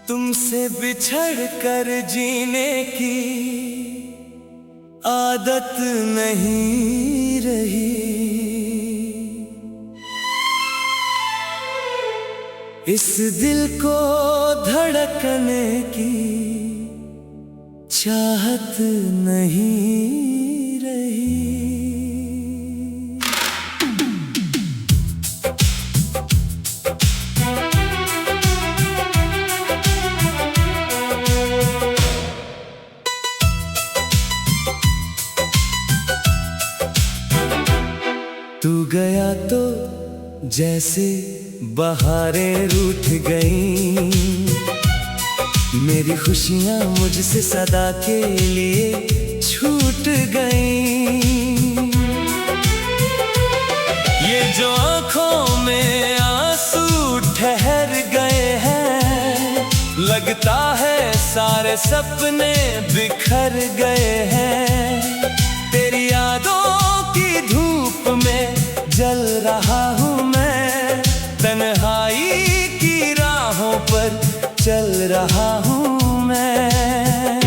तुमसे बिछड़ कर जीने की आदत नहीं रही। इस दिल को धड़कने की चाहत नहीं रही। तू गया तो जैसे बहारें रूठ गईं, मेरी खुशियां मुझसे सदा के लिए छूट गईं। ये जो आँखों में आंसू ठहर गए हैं, लगता है सारे सपने बिखर गए हैं। तेरी यादों की धूप में जल रहा हूँ मैं, तन्हाई की राहों पर चल रहा हूँ मैं।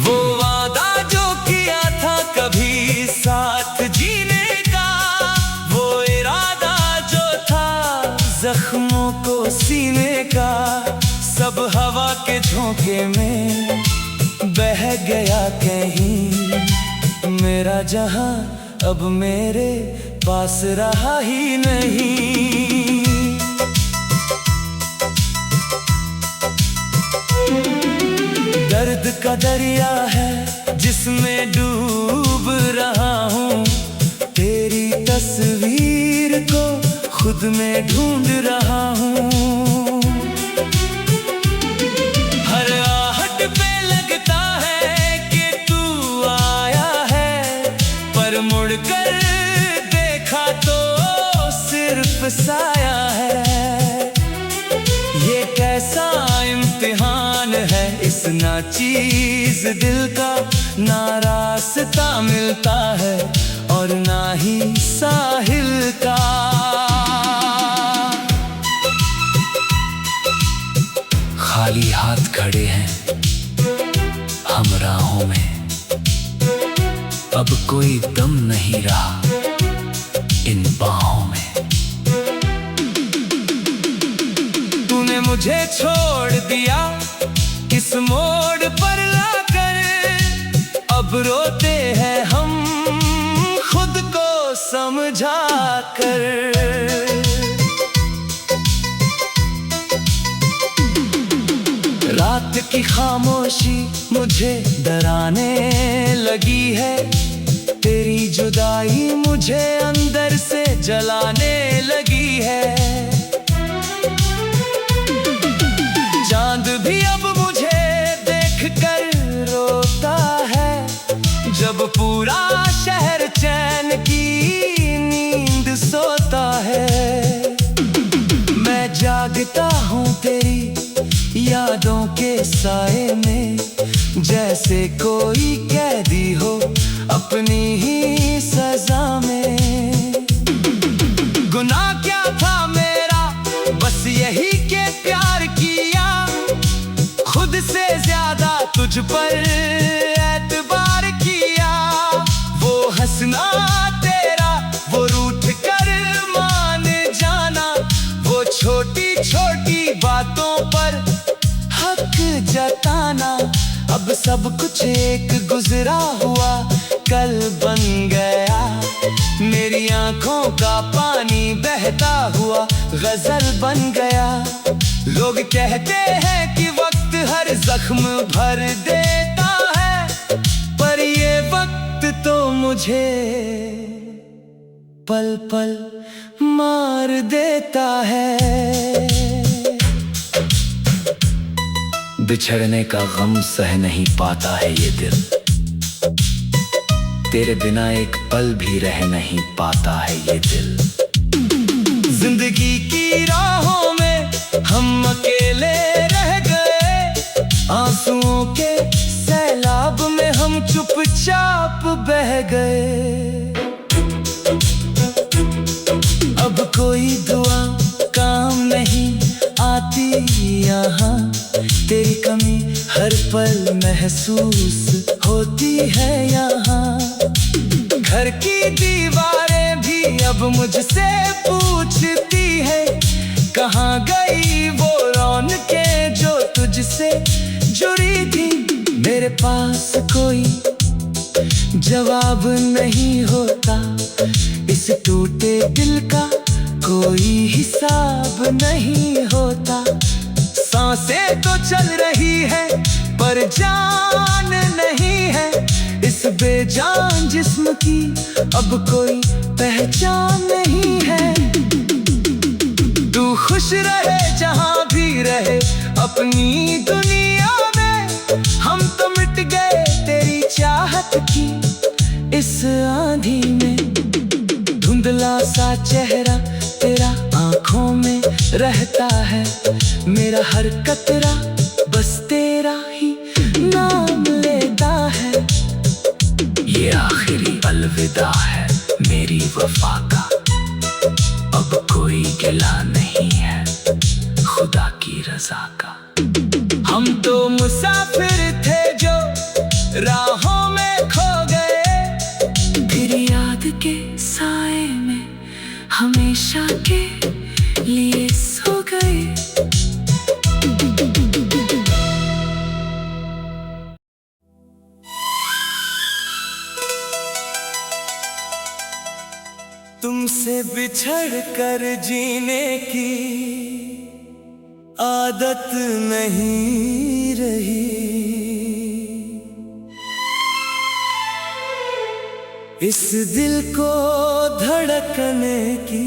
वो वादा जो किया था कभी साथ जीने का, वो इरादा जो था जख्मों को सीने का, सब हवा के झोंके में बह गया कहीं। मेरा जहां अब मेरे पास रहा ही नहीं। दर्द का दरिया है जिसमें डूब रहा हूँ, तेरी तस्वीर को खुद में ढूंढ रहा हूँ। हर आहट पे लगता है कि तू आया है, पर मुड़कर देखा तो सिर्फ साया है। ये कैसा इम्तिहान है इस नाचीज दिल का, ना रास्ता मिलता है और ना ही साहिल का। खाली हाथ खड़े हैं हम राहों में, अब कोई दम नहीं रहा इन बाहों में। तूने मुझे छोड़ दिया किस मोड़ पर लाकर, अब रोते हैं हम खुद को समझा कर। रात की खामोशी मुझे डराने लगी है, तेरी जुदाई मुझे अंदर से जलाने लगी है। चांद भी अब मुझे देखकर रोता है, जब पूरा शहर चैन की नींद सोता है। मैं जागता हूँ तेरी यादों के साए में, जैसे कोई कैदी हो अपनी ही सजा में। गुनाह क्या था मेरा, बस यही के प्यार किया, खुद से ज्यादा तुझ पर एतबार किया। वो हंसना तेरा, वो रूठ कर मान जाना, वो छोटी छोटी बातों पर हक जताना, अब सब कुछ एक गुजरा हुआ कल बन गया। मेरी आंखों का पानी बहता हुआ गजल बन गया। लोग कहते हैं कि वक्त हर जख्म भर देता है, पर ये वक्त तो मुझे पल पल मार देता है। बिछड़ने का गम सह नहीं पाता है ये दिल, तेरे बिना एक पल भी रह नहीं पाता है ये दिल। जिंदगी की राहों में हम अकेले रह गए, आंसुओं के सैलाब में हम चुपचाप बह गए। अब कोई दुआ काम नहीं आती, महसूस होती है यहाँ। घर की दीवारें भी अब मुझसे पूछती है, कहाँ गई वो रौनकें जो तुझसे जुड़ी थी। मेरे पास कोई जवाब नहीं होता, इस टूटे दिल का कोई हिसाब नहीं होता। सांसें तो चल रही है पर जान नहीं है, इस बेजान जिस्म की अब कोई पहचान नहीं है। तू खुश रहे जहाँ भी रहे अपनी दुनिया में, हम तो मिट गए तेरी चाहत की इस आंधी में। धुंधला सा चेहरा तेरा आंखों में रहता है, मेरा हर कतरा बस तेरा ही नाम लेता है। ये आखिरी अलविदा है मेरी वफा का, अब कोई गिला नहीं है खुदा की रजा का। हम तो मुसाफिर थे जो राहों में खो गए, फिर याद के साए में हमेशा के लिए सो गए। तुमसे बिछड़ कर जीने की आदत नहीं रही, इस दिल को धड़कने की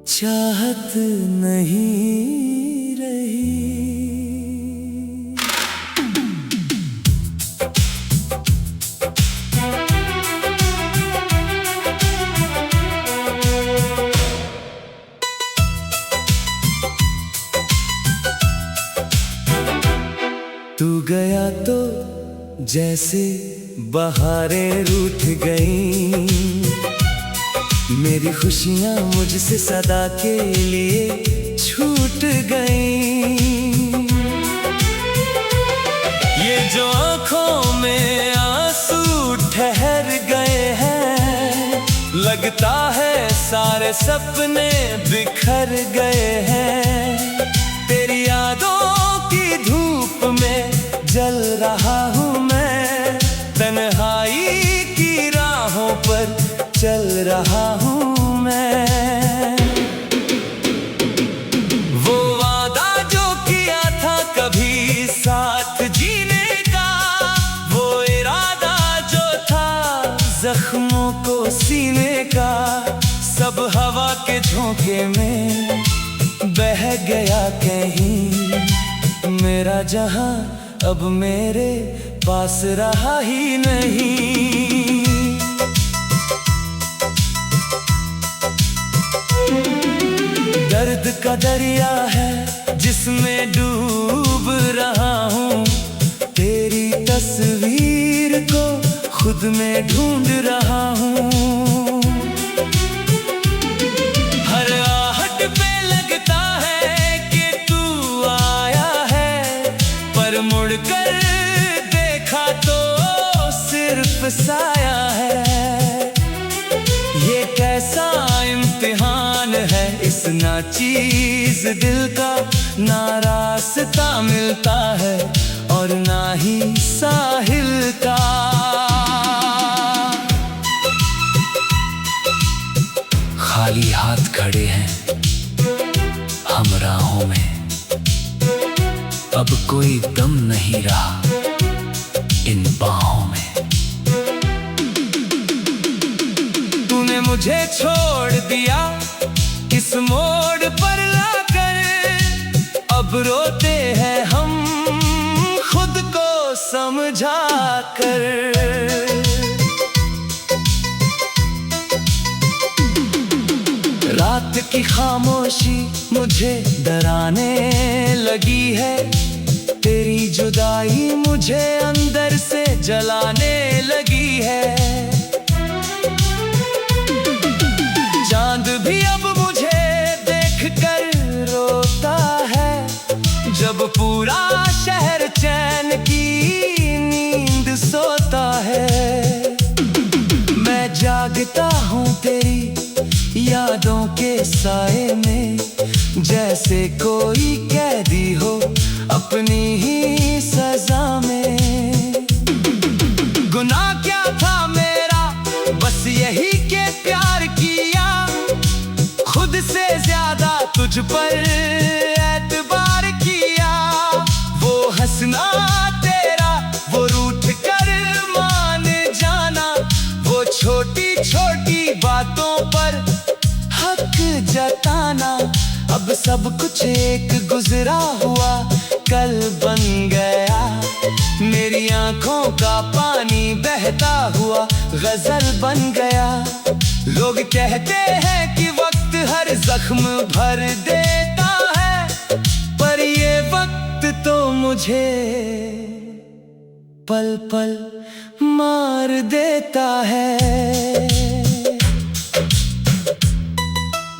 चाहत नहीं रही। तू गया तो जैसे बहारें रूठ गईं, मेरी खुशियां मुझसे सदा के लिए छूट गईं। ये जो आँखों में आंसू ठहर गए हैं, लगता है सारे सपने बिखर गए हैं। तेरी यादों की धूप में जल रहा हूँ मैं, तन्हाई की राहों पर चल रहा हूँ मैं। वो वादा जो किया था कभी साथ जीने का, वो इरादा जो था जख्मों को सीने का, सब हवा के झोंके में बह गया कहीं। मेरा जहां अब मेरे पास रहा ही नहीं। दर्द का दरिया है जिसमें डूब रहा हूँ, तेरी तस्वीर को खुद में ढूंढ रहा हूँ। हर आहट पे लगता है कि तू आया है, पर मुड़कर देखा तो सिर्फ साया है। ये कैसा इम्तिहान है इस नाचीज दिल का, ना रास्ता मिलता है और ना ही साहिल का। खाली हाथ खड़े हैं हम राहों में, अब कोई दम नहीं रहा इन बाहों में। तूने मुझे छोड़ दिया किस मोड़ पर लाकर, अब रोते हैं हम खुद को समझा कर। रात की खामोशी मुझे डराने लगी है, तेरी जुदाई मुझे अंदर से जलाने लगी है। चांद भी अब मुझे देखकर रोता है, जब पूरा शहर चैन की जागता हूँ तेरी यादों के साए में, जैसे कोई कैदी हो अपनी ही सजा में। गुनाह क्या था मेरा, बस यही के प्यार किया, खुद से ज्यादा तुझ पर एतबार किया। वो हंसना तेरा, वो रूठ कर मान जाना, वो छोटी छोटी बातों पर हक जताना। अब सब कुछ एक गुजरा हुआ कल बन गया, मेरी आंखों का पानी बहता हुआ गजल बन गया। लोग कहते हैं कि वक्त हर जख्म भर देता है, पर ये वक्त तो मुझे पल पल मार देता है।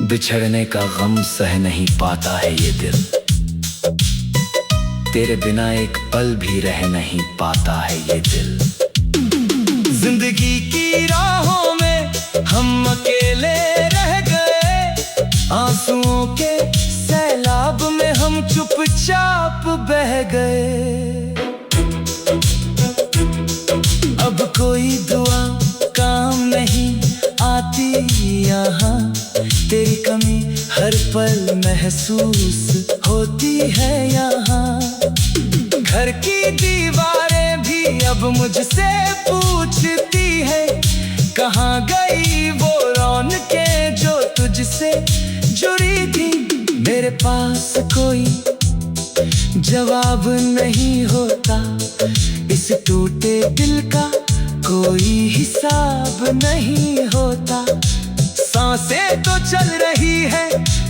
बिछड़ने का गम सह नहीं पाता है ये दिल, तेरे बिना एक पल भी रह नहीं पाता है ये दिल। जिंदगी की राहों में हम अकेले रह गए, आंसुओं के सैलाब में हम चुपचाप बह गए। अब कोई दुआ काम नहीं आती यहाँ, तेरी कमी हर पल महसूस होती है यहाँ। घर की दीवारें भी अब मुझसे पूछती है, कहाँ गई वो रौनकें जो तुझसे जुड़ी थी। मेरे पास कोई जवाब नहीं होता, इस टूटे दिल का कोई हिसाब नहीं होता। सांसें तो चल रही है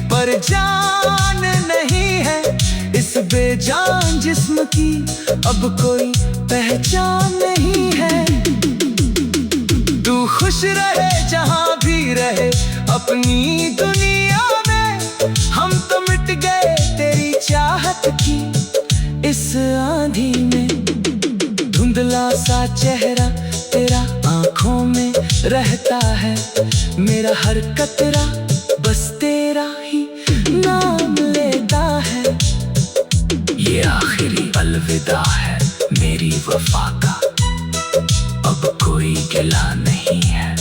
पर जान नहीं है, इस बेजान जिस्म की अब कोई पहचान नहीं है। तू खुश रहे जहां भी रहे अपनी दुनिया में, हम तो मिट गए तेरी चाहत की इस आंधी में। धुंधला सा चेहरा तेरा आंखों में रहता है, मेरा हर कतरा बस तेरा ही नाम लेता है। ये आखिरी अलविदा है मेरी वफा का, अब कोई गिला नहीं है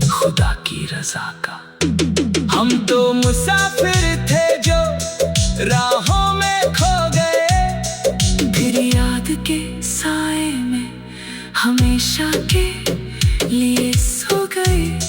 खुदा की रजा का। हम तो मुसाफिर थे जो राहों में खो गए, फिर याद के साए में हमेशा के लिए सो गए।